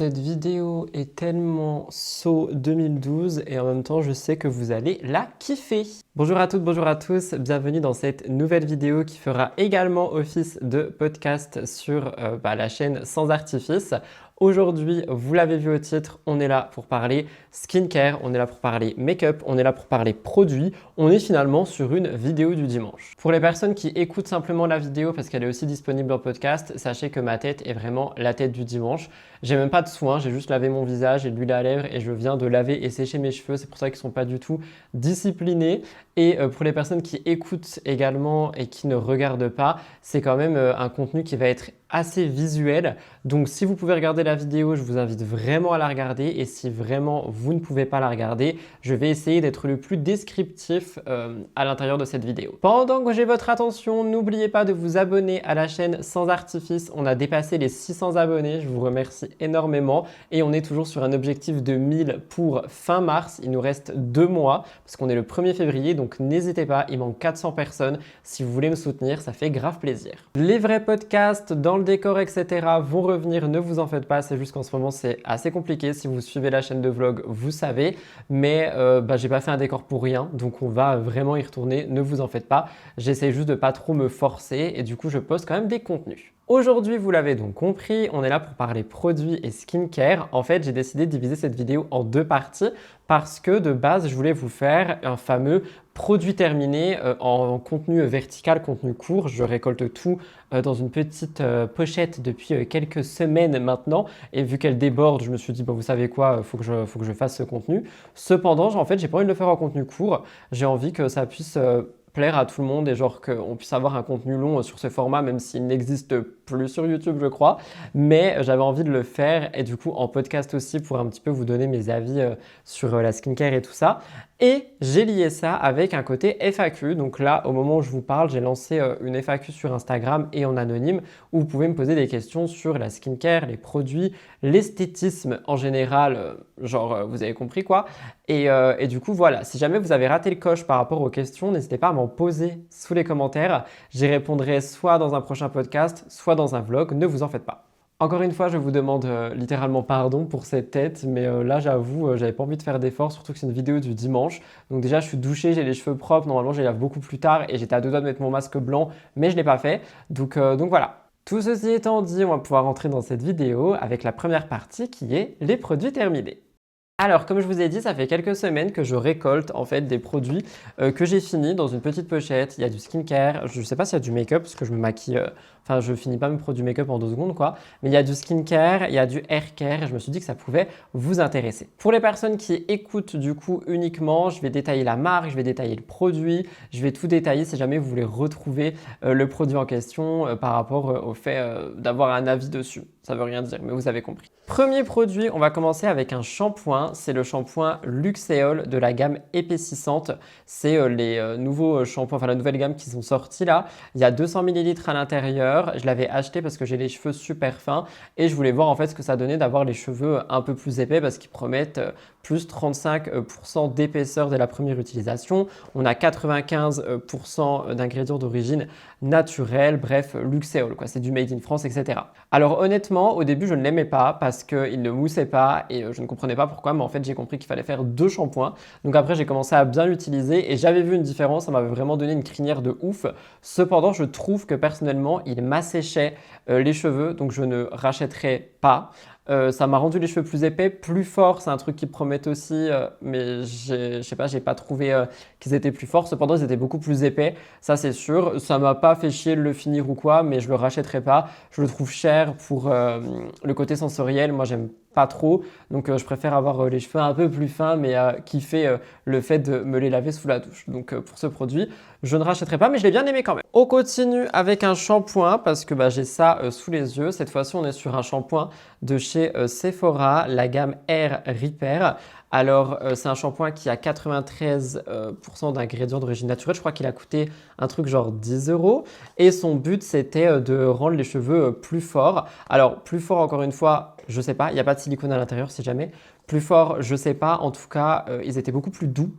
Cette vidéo est tellement so 2012 et en même temps je sais que vous allez la kiffer. Bonjour à toutes, bonjour à tous, bienvenue dans cette nouvelle vidéo qui fera également office de podcast sur la chaîne Sans Artifice. Aujourd'hui, vous l'avez vu au titre, on est là pour parler skincare, on est là pour parler make-up, on est là pour parler produits. On est finalement sur une vidéo du dimanche. Pour les personnes qui écoutent simplement la vidéo parce qu'elle est aussi disponible en podcast, sachez que ma tête est vraiment la tête du dimanche. J'ai même pas de soin, j'ai juste lavé mon visage et de l'huile à lèvres et je viens de laver et sécher mes cheveux. C'est pour ça qu'ils ne sont pas du tout disciplinés. Et pour les personnes qui écoutent également et qui ne regardent pas, c'est quand même un contenu qui va être assez visuel. Donc si vous pouvez regarder la vidéo, je vous invite vraiment à la regarder. Et si vraiment vous ne pouvez pas la regarder, je vais essayer d'être le plus descriptif à l'intérieur de cette vidéo. Pendant que j'ai votre attention, n'oubliez pas de vous abonner à la chaîne Sans Artifice. On a dépassé les 600 abonnés, je vous remercie énormément. Et on est toujours sur un objectif de 1000 pour fin mars. Il nous reste 2 mois parce qu'on est le 1er février. Donc n'hésitez pas, il manque 400 personnes. Si vous voulez me soutenir, ça fait grave plaisir. Les vrais podcasts dans le décor, etc. vont revenir, ne vous en faites pas. C'est juste qu'en ce moment, c'est assez compliqué. Si vous suivez la chaîne de vlog, vous savez. Mais j'ai pas fait un décor pour rien. Donc on va vraiment y retourner, ne vous en faites pas. J'essaie juste de pas trop me forcer et du coup, je poste quand même des contenus. Aujourd'hui, vous l'avez donc compris, on est là pour parler produits et skincare. En fait, j'ai décidé de diviser cette vidéo en 2 parties parce que de base, je voulais vous faire un fameux produit terminé en contenu vertical, contenu court. Je récolte tout dans une petite pochette depuis quelques semaines maintenant. Et vu qu'elle déborde, je me suis dit, vous savez quoi, faut que je fasse ce contenu. Cependant, en fait, j'ai pas envie de le faire en contenu court. J'ai envie que ça puisse plaire à tout le monde et genre qu'on puisse avoir un contenu long sur ce format, même s'il n'existe plus sur YouTube, je crois. Mais j'avais envie de le faire et du coup en podcast aussi pour un petit peu vous donner mes avis sur la skincare et tout ça. Et j'ai lié ça avec un côté FAQ. Donc là, au moment où je vous parle, j'ai lancé une FAQ sur Instagram et en anonyme où vous pouvez me poser des questions sur la skincare, les produits, l'esthétisme en général, vous avez compris quoi. Et du coup, voilà, si jamais vous avez raté le coche par rapport aux questions, n'hésitez pas à m'en poser sous les commentaires. J'y répondrai soit dans un prochain podcast, soit dans un vlog, ne vous en faites pas. Encore une fois, je vous demande littéralement pardon pour cette tête, mais là j'avoue, j'avais pas envie de faire d'efforts, surtout que c'est une vidéo du dimanche. Donc déjà, je suis douché, j'ai les cheveux propres, normalement je les lave beaucoup plus tard et j'étais à 2 doigts de mettre mon masque blanc, mais je ne l'ai pas fait. Donc voilà. Tout ceci étant dit, on va pouvoir rentrer dans cette vidéo avec la première partie qui est les produits terminés. Alors, comme je vous ai dit, ça fait quelques semaines que je récolte en fait des produits que j'ai finis dans une petite pochette. Il y a du skincare, je ne sais pas s'il y a du make-up parce que je me maquille, je finis pas mes produits make-up en 2 secondes quoi. Mais il y a du skincare, il y a du hair care et je me suis dit que ça pouvait vous intéresser. Pour les personnes qui écoutent du coup uniquement, je vais détailler la marque, je vais détailler le produit, je vais tout détailler si jamais vous voulez retrouver le produit en question par rapport au fait d'avoir un avis dessus. Ça veut rien dire, mais vous avez compris. Premier produit, on va commencer avec un shampoing. C'est le shampoing Luxéol de la gamme épaississante. C'est les nouveaux shampoings, la nouvelle gamme qui sont sortis là. Il y a 200 ml à l'intérieur. Je l'avais acheté parce que j'ai les cheveux super fins et je voulais voir en fait ce que ça donnait d'avoir les cheveux un peu plus épais parce qu'ils promettent plus 35% d'épaisseur dès la première utilisation. On a 95% d'ingrédients d'origine naturelle, bref, Luxéol, quoi. C'est du made in France, etc. Alors honnêtement, au début, je ne l'aimais pas parce qu'il ne moussait pas et je ne comprenais pas pourquoi, mais en fait, j'ai compris qu'il fallait faire 2 shampoings. Donc après, j'ai commencé à bien l'utiliser et j'avais vu une différence, ça m'avait vraiment donné une crinière de ouf. Cependant, je trouve que personnellement, il m'asséchait les cheveux, donc je ne rachèterai pas. Ça m'a rendu les cheveux plus épais, plus forts, c'est un truc qui promet aussi, mais je sais pas, j'ai pas trouvé qu'ils étaient plus forts. Cependant, ils étaient beaucoup plus épais, ça c'est sûr. Ça m'a pas fait chier de le finir ou quoi, mais je le rachèterai pas. Je le trouve cher pour le côté sensoriel. Moi, j'aime pas trop, donc je préfère avoir les cheveux un peu plus fins, mais kiffer le fait de me les laver sous la douche. Donc pour ce produit, je ne rachèterai pas, mais je l'ai bien aimé quand même. On continue avec un shampoing parce que j'ai ça sous les yeux. Cette fois-ci, on est sur un shampoing de chez Sephora, la gamme Hair Repair. Alors, c'est un shampoing qui a 93% d'ingrédients d'origine naturelle. Je crois qu'il a coûté un truc genre 10 €. Et son but, c'était de rendre les cheveux plus forts. Alors, plus fort, encore une fois, je ne sais pas. Il n'y a pas de silicone à l'intérieur, si jamais. Plus fort, je ne sais pas. En tout cas, ils étaient beaucoup plus doux.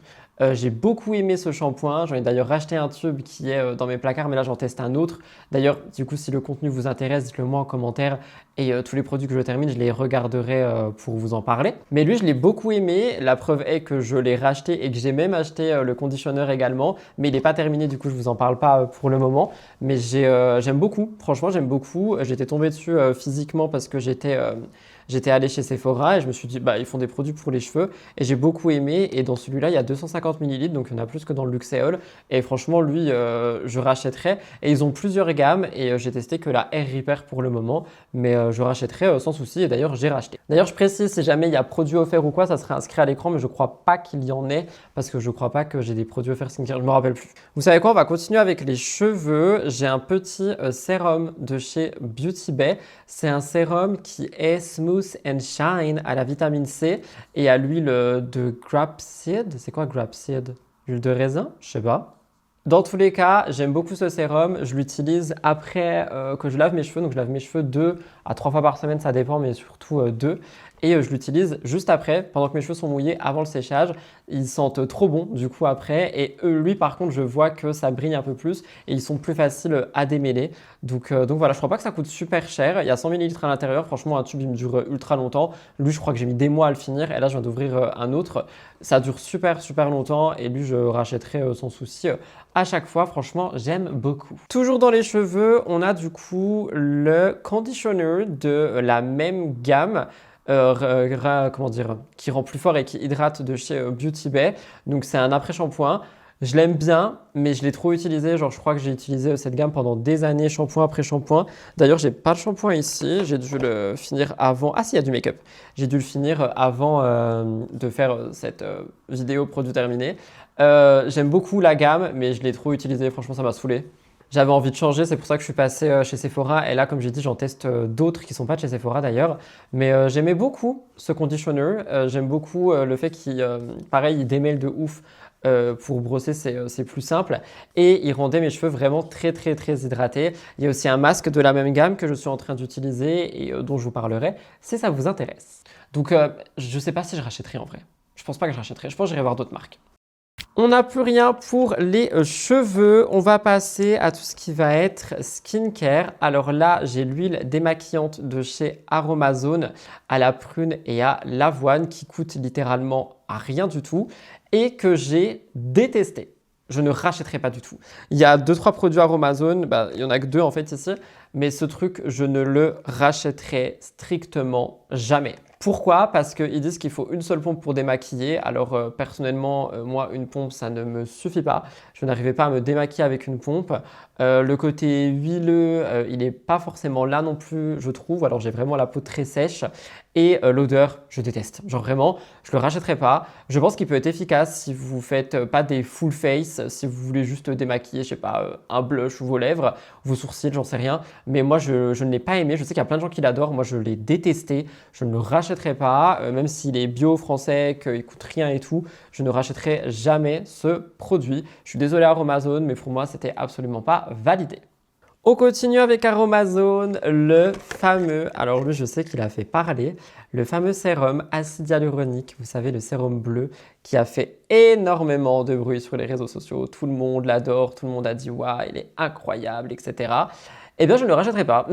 J'ai beaucoup aimé ce shampoing. J'en ai d'ailleurs racheté un tube qui est dans mes placards, mais là j'en teste un autre. D'ailleurs, du coup, si le contenu vous intéresse, dites-le moi en commentaire. Et tous les produits que je termine, je les regarderai pour vous en parler. Mais lui, je l'ai beaucoup aimé. La preuve est que je l'ai racheté et que j'ai même acheté le conditionneur également. Mais il n'est pas terminé, du coup, je vous en parle pas pour le moment. Mais j'aime beaucoup. Franchement, j'aime beaucoup. J'étais tombé dessus physiquement parce que j'étais allé chez Sephora et je me suis dit, bah, ils font des produits pour les cheveux et j'ai beaucoup aimé. Et dans celui-là, il y a 250 ml, donc il y en a plus que dans le Luxéol. Et franchement, lui, je rachèterais. Et ils ont plusieurs gammes et j'ai testé que la Air Repair pour le moment, mais je rachèterais sans souci. Et d'ailleurs, j'ai racheté. D'ailleurs, je précise, si jamais il y a produit offert ou quoi, ça serait inscrit à l'écran, mais je crois pas qu'il y en ait parce que je crois pas que j'ai des produits offerts skincare, je me rappelle plus. Vous savez quoi, on va continuer avec les cheveux. J'ai un petit sérum de chez Beauty Bay. C'est un sérum qui est Smooth and Shine à la vitamine C et à l'huile de grapeseed. C'est quoi grapeseed? L'huile de raisin? Je sais pas. Dans tous les cas, j'aime beaucoup ce sérum. Je l'utilise après que je lave mes cheveux. Donc, je lave mes cheveux 2 à 3 fois par semaine, ça dépend, mais surtout 2. Et je l'utilise juste après, pendant que mes cheveux sont mouillés, avant le séchage. Ils sentent trop bon du coup après. Et lui, par contre, je vois que ça brille un peu plus et ils sont plus faciles à démêler. Donc voilà, je crois pas que ça coûte super cher. Il y a 100 ml à l'intérieur. Franchement, un tube, il me dure ultra longtemps. Lui, je crois que j'ai mis des mois à le finir. Et là, je viens d'ouvrir un autre. Ça dure super longtemps. Et lui, je rachèterai sans souci à chaque fois. Franchement, j'aime beaucoup. Toujours dans les cheveux, on a du coup le conditioner de la même gamme. Comment dire, qui rend plus fort et qui hydrate de chez Beauty Bay. Donc c'est un après-shampoing. Je l'aime bien, mais je l'ai trop utilisé. Genre, je crois que j'ai utilisé cette gamme pendant des années, shampoing après shampoing. D'ailleurs, j'ai pas de shampoing ici. J'ai dû le finir avant. Ah si, il y a du make-up. J'ai dû le finir avant de faire cette vidéo produit terminé. J'aime beaucoup la gamme, mais je l'ai trop utilisé. Franchement, ça m'a saoulé. J'avais envie de changer, c'est pour ça que je suis passé chez Sephora. Et là, comme j'ai dit, j'en teste d'autres qui ne sont pas de chez Sephora d'ailleurs. Mais j'aimais beaucoup ce conditioner. J'aime beaucoup le fait qu'il, pareil, il démêle de ouf. Pour brosser, c'est plus simple. Et il rendait mes cheveux vraiment très hydratés. Il y a aussi un masque de la même gamme que je suis en train d'utiliser et dont je vous parlerai si ça vous intéresse. Donc, je ne sais pas si je rachèterai en vrai. Je pense pas que je rachèterai. Je pense que j'irai voir d'autres marques. On n'a plus rien pour les cheveux. On va passer à tout ce qui va être skincare. Alors là, j'ai l'huile démaquillante de chez Aromazone à la prune et à l'avoine qui coûte littéralement à rien du tout et que j'ai détesté. Je ne rachèterai pas du tout. Il y a 2-3 produits Aromazone, il n'y en a que 2 en fait ici, mais ce truc, je ne le rachèterai strictement jamais. Pourquoi? Parce qu'ils disent qu'il faut une seule pompe pour démaquiller. Alors personnellement, moi, une pompe, ça ne me suffit pas. Je n'arrivais pas à me démaquiller avec une pompe. Le côté huileux, il n'est pas forcément là non plus, je trouve. Alors j'ai vraiment la peau très sèche. Et l'odeur, je déteste. Genre vraiment, je ne le rachèterai pas. Je pense qu'il peut être efficace si vous ne faites pas des full face, si vous voulez juste démaquiller, je sais pas, un blush ou vos lèvres, vos sourcils, j'en sais rien. Mais moi, je ne l'ai pas aimé. Je sais qu'il y a plein de gens qui l'adorent. Moi, je l'ai détesté. Je ne le rachèterai pas. Même s'il est bio français, qu'il ne coûte rien et tout, je ne rachèterai jamais ce produit. Je suis désolé Aromazone, mais pour moi, c'était absolument pas validé. On continue avec Aromazone, le fameux, alors lui je sais qu'il a fait parler, le fameux sérum acide hyaluronique, vous savez le sérum bleu qui a fait énormément de bruit sur les réseaux sociaux, tout le monde l'adore, tout le monde a dit waouh il est incroyable etc. Eh bien je ne le rachèterai pas.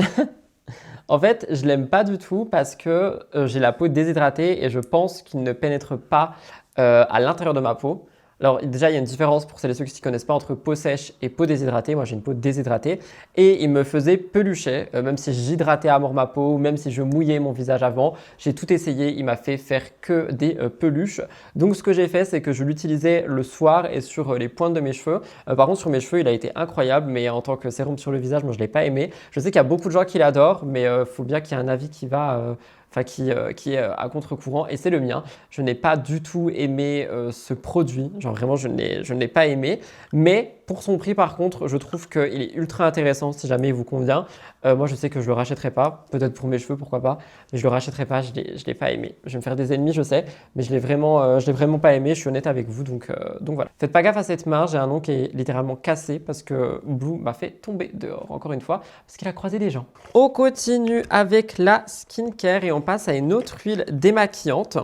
En fait je l'aime pas du tout parce que j'ai la peau déshydratée et je pense qu'il ne pénètre pas à l'intérieur de ma peau. Alors déjà, il y a une différence pour celles et ceux qui ne s'y connaissent pas entre peau sèche et peau déshydratée. Moi, j'ai une peau déshydratée et il me faisait pelucher, même si j'hydratais à mort ma peau, même si je mouillais mon visage avant. J'ai tout essayé, il m'a fait faire que des peluches. Donc, ce que j'ai fait, c'est que je l'utilisais le soir et sur les pointes de mes cheveux. Par contre, sur mes cheveux, il a été incroyable, mais en tant que sérum sur le visage, moi, je ne l'ai pas aimé. Je sais qu'il y a beaucoup de gens qui l'adorent, mais il faut bien qu'il y ait un avis qui va… qui est à contre-courant et c'est le mien. Je n'ai pas du tout aimé ce produit, genre vraiment je ne l'ai pas aimé, mais pour son prix par contre, je trouve qu'il est ultra intéressant si jamais il vous convient. Moi je sais que je le rachèterai pas, peut-être pour mes cheveux, pourquoi pas, mais je le rachèterai pas, je l'ai pas aimé. Je vais me faire des ennemis, je sais, mais je l'ai vraiment pas aimé, je suis honnête avec vous, donc voilà. Faites pas gaffe à cette main, j'ai un ongle qui est littéralement cassé parce que Blue m'a fait tomber dehors, encore une fois, parce qu'il a croisé des gens. On continue avec la skincare et on passe à une autre huile démaquillante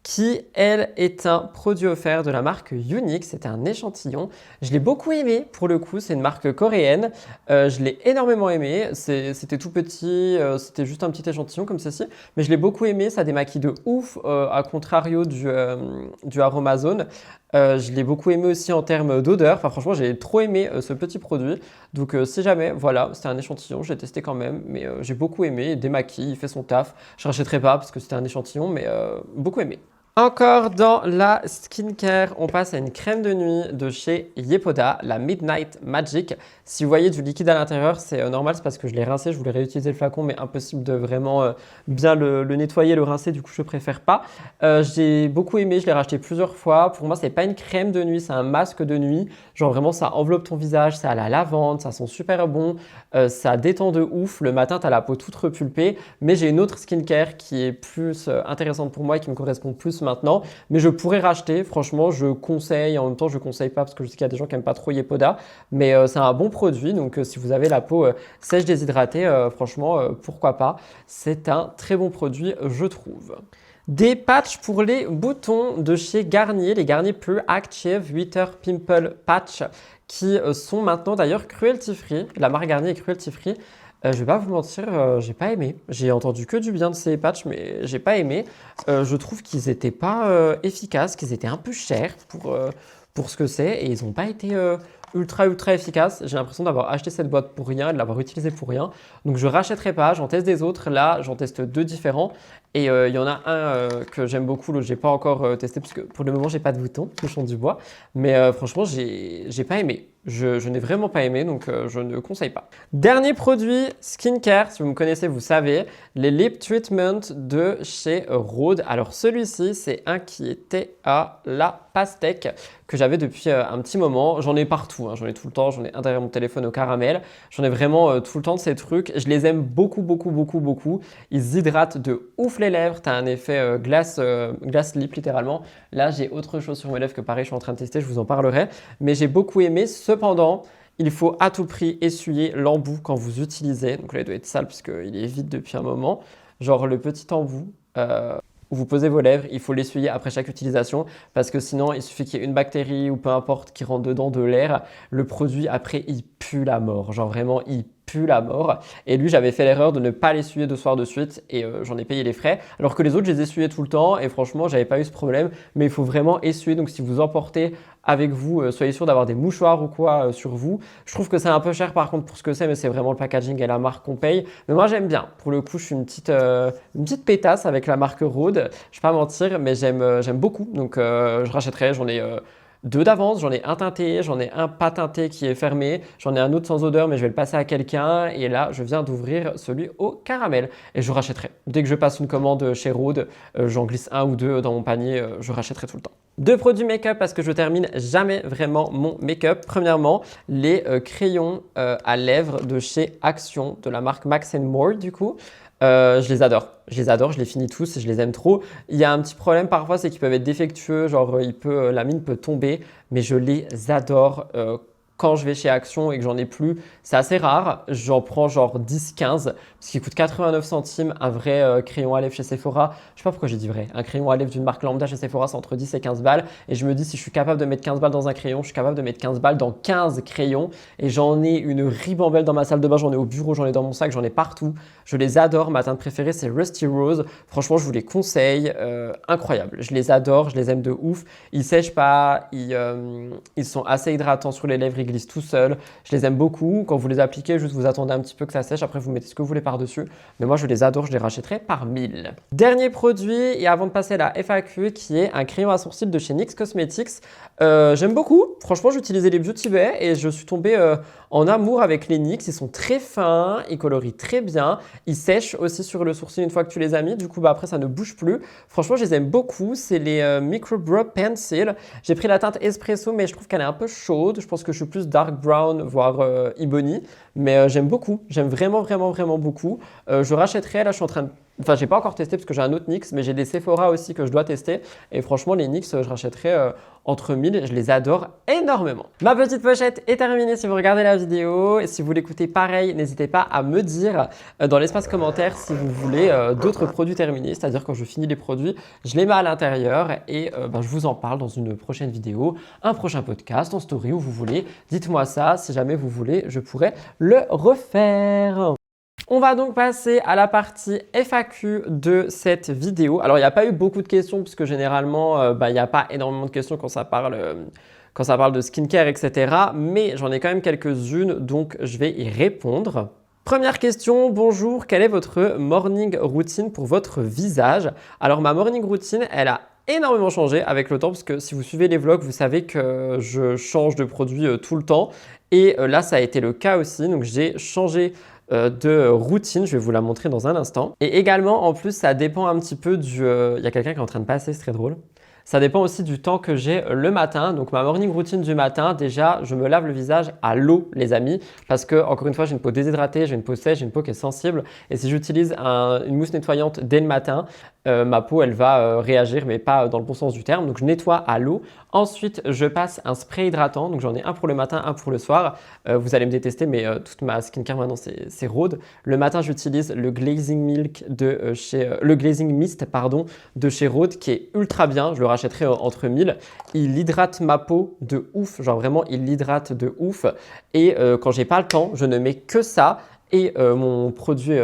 qui, elle, est un produit offert de la marque Unique. C'était un échantillon. Je l'ai beaucoup aimé, pour le coup. C'est une marque coréenne. Je l'ai énormément aimé. C'était tout petit. C'était juste un petit échantillon comme ceci. Mais je l'ai beaucoup aimé. Ça démaquille de ouf, à contrario du Aromazone. Je l'ai beaucoup aimé aussi en termes d'odeur. Enfin, franchement, j'ai trop aimé ce petit produit. Donc, si jamais, voilà, c'était un échantillon. J'ai testé quand même. Mais j'ai beaucoup aimé. Il démaquille, il fait son taf. Je ne rachèterai pas parce que c'était un échantillon, mais beaucoup aimé. Encore dans la skincare, on passe à une crème de nuit de chez Yepoda, la Midnight Magic. Si vous voyez du liquide à l'intérieur, c'est normal, c'est parce que je l'ai rincé, je voulais réutiliser le flacon, mais impossible de vraiment bien le nettoyer, le rincer, du coup je préfère pas. J'ai beaucoup aimé, je l'ai racheté plusieurs fois. Pour moi, c'est pas une crème de nuit, c'est un masque de nuit. Genre vraiment, ça enveloppe ton visage, ça a la lavande, ça sent super bon, ça détend de ouf. Le matin, tu as la peau toute repulpée, mais j'ai une autre skincare qui est plus intéressante pour moi et qui me correspond plus maintenant, mais je pourrais racheter. Franchement, je conseille. En même temps, je conseille pas parce que je sais qu'il y a des gens qui n'aiment pas trop Yepoda, mais c'est un bon produit. Donc, si vous avez la peau sèche déshydratée, franchement, pourquoi pas. C'est un très bon produit, je trouve. Des patchs pour les boutons de chez Garnier, les Garnier Plus Active 8 Heures Pimple Patch, qui sont maintenant d'ailleurs cruelty free. La marque Garnier est cruelty free. Je vais pas vous mentir, j'ai pas aimé. J'ai entendu que du bien de ces patchs, mais j'ai pas aimé. Je trouve qu'ils étaient pas efficaces, qu'ils étaient un peu chers pour ce que c'est, et ils n'ont pas été ultra efficaces. J'ai l'impression d'avoir acheté cette boîte pour rien et de l'avoir utilisée pour rien. Donc je rachèterai pas, j'en teste des autres. Là, j'en teste 2 différents. Et il y en a un que j'aime beaucoup, l'autre j'ai pas encore testé parce que pour le moment j'ai pas de boutons, touchons du bois. Mais franchement, j'ai pas aimé. Je n'ai vraiment pas aimé, donc je ne conseille pas. Dernier produit skincare, si vous me connaissez, vous savez, les Lip Treatment de chez Rhode. Alors celui-ci, c'est un qui était à la pastèque que j'avais depuis un petit moment. J'en ai partout, hein. J'en ai tout le temps, j'en ai un derrière mon téléphone au caramel. J'en ai vraiment tout le temps de ces trucs. Je les aime beaucoup. Ils hydratent de ouf les lèvres. Tu as un effet glace lip littéralement. Là, j'ai autre chose sur mes lèvres que pareil, je suis en train de tester, je vous en parlerai. Mais j'ai beaucoup aimé. Cependant, il faut à tout prix essuyer l'embout quand vous utilisez. Donc là, il doit être sale parce qu'il est vide depuis un moment. Genre le petit embout où vous posez vos lèvres, il faut l'essuyer après chaque utilisation parce que sinon, il suffit qu'il y ait une bactérie ou peu importe qui rentre dedans de l'air. Le produit, après, il pue la mort. Genre vraiment, il pue la mort. Et lui, j'avais fait l'erreur de ne pas l'essuyer 2 soirs de suite et j'en ai payé les frais. Alors que les autres, je les essuyais tout le temps et franchement, j'avais pas eu ce problème. Mais il faut vraiment essuyer. Donc, si vous emportez avec vous, soyez sûr d'avoir des mouchoirs ou quoi sur vous. Je trouve que c'est un peu cher par contre pour ce que c'est, mais c'est vraiment le packaging et la marque qu'on paye. Mais moi, j'aime bien. Pour le coup, je suis une petite pétasse avec la marque Rhode. Je vais pas mentir, mais j'aime beaucoup. Donc, je rachèterai. J'en ai 2 d'avance, j'en ai un teinté, j'en ai un pas teinté qui est fermé, j'en ai un autre sans odeur mais je vais le passer à quelqu'un et là je viens d'ouvrir celui au caramel et je rachèterai. Dès que je passe une commande chez Rhode, j'en glisse 1 ou 2 dans mon panier, je rachèterai tout le temps. 2 produits make-up parce que je termine jamais vraiment mon make-up. Premièrement, les crayons à lèvres de chez Action de la marque Max More du coup. Je les adore, je les finis tous, je les aime trop. Il y a un petit problème parfois, c'est qu'ils peuvent être défectueux, genre la mine peut tomber, mais je les adore. Quand je vais chez Action et que j'en ai plus, c'est assez rare. J'en prends genre 10-15 parce qu'il coûte 89 centimes un vrai crayon à lèvres chez Sephora. Je sais pas pourquoi j'ai dit vrai. Un crayon à lèvres d'une marque lambda chez Sephora, c'est entre 10 et 15 balles. Et je me dis, si je suis capable de mettre 15 balles dans un crayon, je suis capable de mettre 15 balles dans 15 crayons. Et j'en ai une ribambelle dans ma salle de bain, j'en ai au bureau, j'en ai dans mon sac, j'en ai partout. Je les adore. Ma teinte préférée, c'est Rusty Rose. Franchement, je vous les conseille. Incroyable. Je les adore, je les aime de ouf. Ils sèchent pas, ils sont assez hydratants sur les lèvres, ils glissent tout seuls. Je les aime beaucoup. Quand vous les appliquez, juste vous attendez un petit peu que ça sèche. Après, vous mettez ce que vous voulez par-dessus. Mais moi, je les adore. Je les rachèterai par 1000. Dernier produit, et avant de passer à la FAQ, qui est un crayon à sourcils de chez NYX Cosmetics. J'aime beaucoup. Franchement, j'utilisais les Beauty Bay et je suis tombée en amour avec les NYX. Ils sont très fins, ils colorient très bien. Ils sèchent aussi sur le sourcil une fois que tu les as mis. Du coup, après, ça ne bouge plus. Franchement, je les aime beaucoup. C'est les Micro Brow Pencil. J'ai pris la teinte Espresso, mais je trouve qu'elle est un peu chaude. Je pense que je suis plus dark brown, voire ebony. Mais j'aime beaucoup. J'aime vraiment beaucoup. Je rachèterai. Là, je suis en train de Enfin, j'ai pas encore testé parce que j'ai un autre NYX, mais j'ai des Sephora aussi que je dois tester. Et franchement, les NYX, je rachèterai entre 1000. Je les adore énormément. Ma petite pochette est terminée si vous regardez la vidéo. Et si vous l'écoutez pareil, n'hésitez pas à me dire dans l'espace commentaire si vous voulez d'autres produits terminés. C'est-à-dire quand je finis les produits, je les mets à l'intérieur et je vous en parle dans une prochaine vidéo, un prochain podcast, en story où vous voulez. Dites-moi ça. Si jamais vous voulez, je pourrais le refaire. On va donc passer à la partie FAQ de cette vidéo. Alors, il n'y a pas eu beaucoup de questions puisque généralement, il n'y a pas énormément de questions quand ça parle de skincare, etc. Mais j'en ai quand même quelques-unes, donc je vais y répondre. Première question, bonjour, quelle est votre morning routine pour votre visage? Alors, ma morning routine, elle a énormément changé avec le temps parce que si vous suivez les vlogs, vous savez que je change de produit tout le temps. Et là, ça a été le cas aussi, donc j'ai changé de routine, je vais vous la montrer dans un instant. Et également, en plus, ça dépend un petit peu du... Il y a quelqu'un qui est en train de passer, c'est très drôle. Ça dépend aussi du temps que j'ai le matin. Donc, ma morning routine du matin, déjà, je me lave le visage à l'eau, les amis, parce que, encore une fois, j'ai une peau déshydratée, j'ai une peau sèche, j'ai une peau qui est sensible. Et si j'utilise une mousse nettoyante dès le matin, ma peau, elle va réagir, mais pas dans le bon sens du terme. Donc, je nettoie à l'eau. Ensuite, je passe un spray hydratant. Donc, j'en ai un pour le matin, un pour le soir. Vous allez me détester, mais toute ma skincare maintenant, c'est Rhode. Le matin, j'utilise le Glazing Milk le Glazing Mist, pardon, de chez Rhode, qui est ultra bien. Je le rachèterai entre 1000. Il hydrate ma peau de ouf. Genre vraiment, il l'hydrate de ouf. Et quand j'ai pas le temps, je ne mets que ça. Et mon produit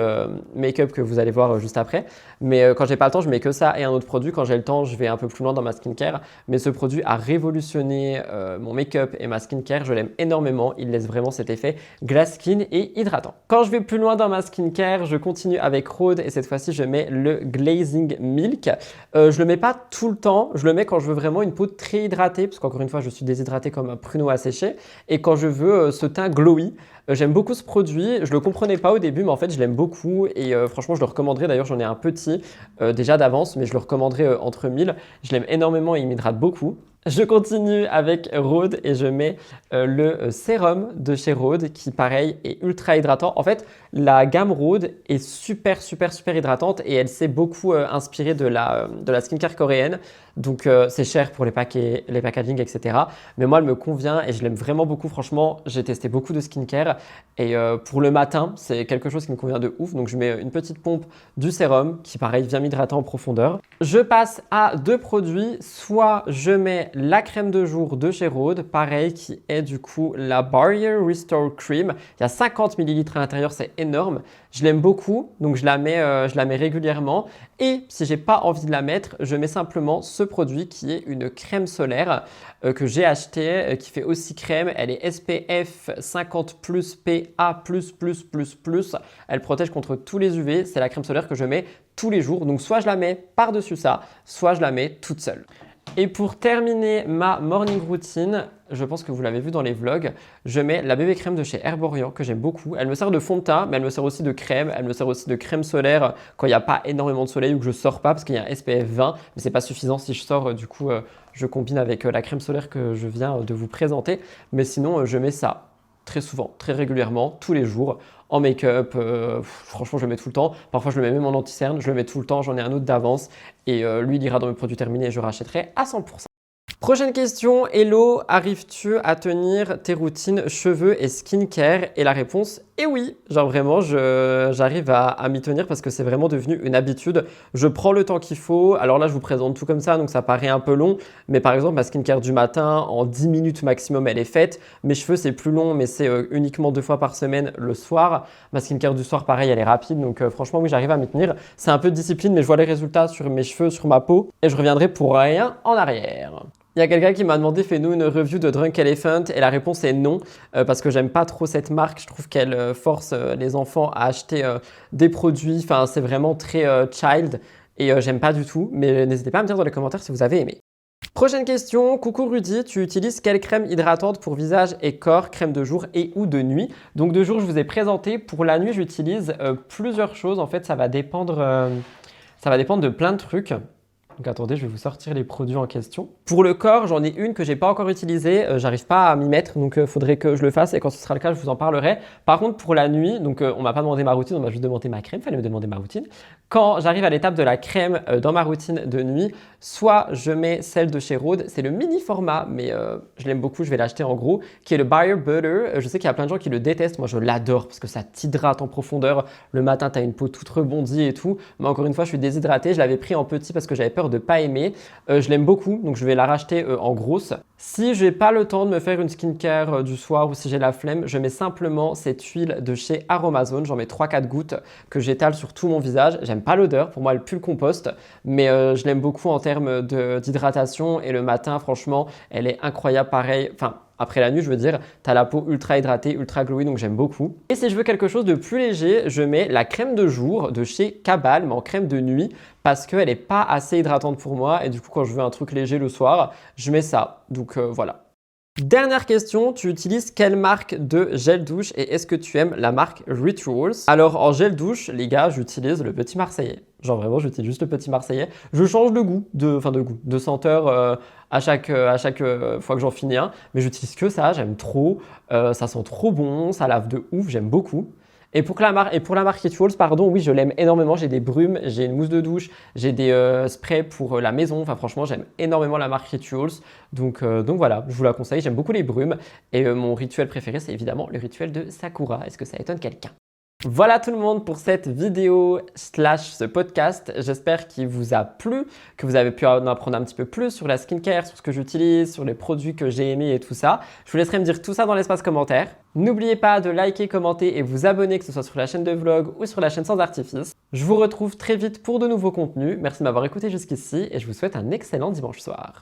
make-up que vous allez voir juste après. Mais quand j'ai pas le temps, je mets que ça et un autre produit. Quand j'ai le temps, je vais un peu plus loin dans ma skincare. Mais ce produit a révolutionné mon make-up et ma skincare. Je l'aime énormément. Il laisse vraiment cet effet glass skin et hydratant. Quand je vais plus loin dans ma skincare, je continue avec Rhode et cette fois-ci, je mets le Glazing Milk. Je le mets pas tout le temps. Je le mets quand je veux vraiment une peau très hydratée parce qu'encore une fois, je suis déshydraté comme un pruneau asséché. Et quand je veux ce teint glowy. J'aime beaucoup ce produit, je ne le comprenais pas au début mais en fait je l'aime beaucoup et franchement je le recommanderais, d'ailleurs j'en ai un petit déjà d'avance mais je le recommanderais entre 1000. Je l'aime énormément et il m'hydrate beaucoup. Je continue avec Rhode et je mets le sérum de chez Rhode qui pareil est ultra hydratant. En fait la gamme Rhode est super hydratante et elle s'est beaucoup inspirée de la skincare coréenne. Donc c'est cher pour les packaging, etc. Mais moi elle me convient et je l'aime vraiment beaucoup. Franchement j'ai testé beaucoup de skincare et pour le matin c'est quelque chose qui me convient de ouf. Donc je mets une petite pompe du sérum qui pareil vient m'hydrater en profondeur. Je passe à deux produits, soit je mets la crème de jour de chez Rhode, pareil qui est du coup la Barrier Restore Cream. Il y a 50 ml à l'intérieur, c'est énorme. Je l'aime beaucoup, donc je la mets régulièrement. Et si j'ai pas envie de la mettre, je mets simplement ce produit qui est une crème solaire que j'ai acheté, qui fait aussi crème. Elle est SPF 50+, PA++++. Elle protège contre tous les UV. C'est la crème solaire que je mets tous les jours. Donc soit je la mets par-dessus ça, soit je la mets toute seule. Et pour terminer ma morning routine, je pense que vous l'avez vu dans les vlogs, je mets la bébé crème de chez Herborian que j'aime beaucoup. Elle me sert de fond de teint, mais elle me sert aussi de crème. Elle me sert aussi de crème solaire quand il n'y a pas énormément de soleil ou que je ne sors pas parce qu'il y a un SPF 20. Mais ce n'est pas suffisant si je sors, du coup, je combine avec la crème solaire que je viens de vous présenter. Mais sinon, je mets ça très souvent, très régulièrement, tous les jours. En make-up, franchement, je le mets tout le temps. Parfois, je le mets même en anti-cerne. Je le mets tout le temps. J'en ai un autre d'avance. Et lui, il ira dans mes produits terminés et je rachèterai à 100%. Prochaine question, hello, arrives-tu à tenir tes routines cheveux et skincare? Et la réponse est oui, genre vraiment j'arrive à m'y tenir parce que c'est vraiment devenu une habitude. Je prends le temps qu'il faut, alors là je vous présente tout comme ça donc ça paraît un peu long, mais par exemple ma skincare du matin en 10 minutes maximum elle est faite. Mes cheveux c'est plus long mais c'est uniquement 2 fois par semaine le soir. Ma skincare du soir pareil elle est rapide donc franchement oui j'arrive à m'y tenir. C'est un peu de discipline mais je vois les résultats sur mes cheveux, sur ma peau et je reviendrai pour rien en arrière. Il y a quelqu'un qui m'a demandé fais-nous une review de Drunk Elephant et la réponse est non parce que j'aime pas trop cette marque. Je trouve qu'elle force les enfants à acheter des produits. Enfin, c'est vraiment très child et j'aime pas du tout. Mais n'hésitez pas à me dire dans les commentaires si vous avez aimé. Prochaine question, coucou Rudy, tu utilises quelle crème hydratante pour visage et corps, crème de jour et ou de nuit? Donc de jour, je vous ai présenté. Pour la nuit, j'utilise plusieurs choses. En fait, ça va dépendre de plein de trucs. Donc attendez, je vais vous sortir les produits en question. Pour le corps, j'en ai une que j'ai pas encore utilisée. J'arrive pas à m'y mettre, donc faudrait que je le fasse et quand ce sera le cas, je vous en parlerai. Par contre, pour la nuit, donc on m'a pas demandé ma routine, on m'a juste demandé ma crème. Fallait me demander ma routine. Quand j'arrive à l'étape de la crème dans ma routine de nuit, soit je mets celle de chez Rhode, c'est le mini format, mais je l'aime beaucoup, je vais l'acheter en gros, qui est le Butter Butter. Je sais qu'il y a plein de gens qui le détestent, moi je l'adore parce que ça t'hydrate en profondeur. Le matin, tu as une peau toute rebondie et tout. Mais encore une fois, je suis déshydraté. Je l'avais pris en petit parce que j'avais peur de ne pas aimer. Je l'aime beaucoup, donc je vais la racheter en grosse. Si je n'ai pas le temps de me faire une skincare du soir ou si j'ai la flemme, je mets simplement cette huile de chez Aromazone. J'en mets 3-4 gouttes que j'étale sur tout mon visage. J'aime pas l'odeur, pour moi elle pue le compost, mais je l'aime beaucoup en termes d'hydratation et le matin, franchement, elle est incroyable pareil. Enfin, après la nuit, je veux dire, tu as la peau ultra hydratée, ultra glowy, donc j'aime beaucoup. Et si je veux quelque chose de plus léger, je mets la crème de jour de chez Cabal, mais en crème de nuit, parce qu'elle n'est pas assez hydratante pour moi. Et du coup, quand je veux un truc léger le soir, je mets ça. Donc voilà. Dernière question, tu utilises quelle marque de gel douche et est-ce que tu aimes la marque Rituals? Alors en gel douche, les gars, j'utilise le Petit Marseillais. Genre vraiment, j'utilise juste le Petit Marseillais. Je change de goût, de senteur à chaque fois que j'en finis un. Mais j'utilise que ça, j'aime trop. Ça sent trop bon, ça lave de ouf, j'aime beaucoup. Et pour la marque Rituals, pardon, oui, je l'aime énormément. J'ai des brumes, j'ai une mousse de douche, j'ai des sprays pour la maison. Enfin, franchement, j'aime énormément la marque Rituals. Donc voilà, je vous la conseille. J'aime beaucoup les brumes. Et mon rituel préféré, c'est évidemment le rituel de Sakura. Est-ce que ça étonne quelqu'un? Voilà tout le monde pour cette vidéo / ce podcast. J'espère qu'il vous a plu, que vous avez pu en apprendre un petit peu plus sur la skincare, sur ce que j'utilise, sur les produits que j'ai aimés et tout ça. Je vous laisserai me dire tout ça dans l'espace commentaire. N'oubliez pas de liker, commenter et vous abonner, que ce soit sur la chaîne de vlog ou sur la chaîne Sans Artifice. Je vous retrouve très vite pour de nouveaux contenus. Merci de m'avoir écouté jusqu'ici et je vous souhaite un excellent dimanche soir.